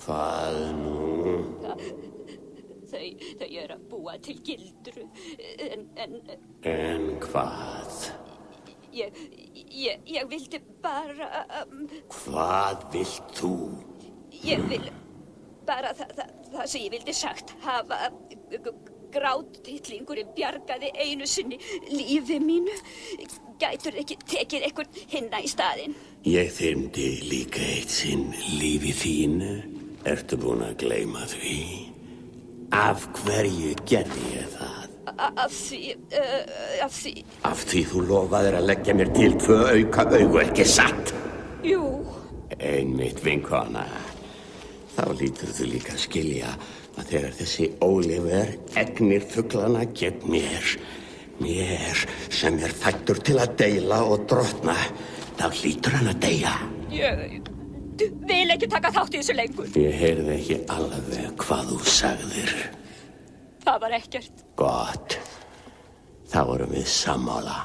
Hvað nú? Þau eru að búa til gildru, En hvað? Ég vildi bara... Hvað vilt þú? Ég vil bara það sem ég vildi sagt hafa. Gráttillingurinn bjargaði einu sinni lífi mínu. Gætur ekki tekið einhvern hinna í staðinn? Ég þyrmdi líka eitt sinn lífi þínu. Ertu búin að gleyma því? Af hverju gerði ég það? Af því... Af því þú lofaðir að leggja mér til 2 auka augu, ekki satt? Jú. Einmitt, vinkona. Þá lítur þú líka að skilja að þegar þessi Oliver egnir fuglana gegn mér sem er fæddur til að deila og drottna, þá hlýtur hann að deyja. Ég vil ekki taka þátt í þessu lengur. Ég heyrði ekki alveg hvað þú sagðir. Það var ekkert. Gott. Þá erum við sammála.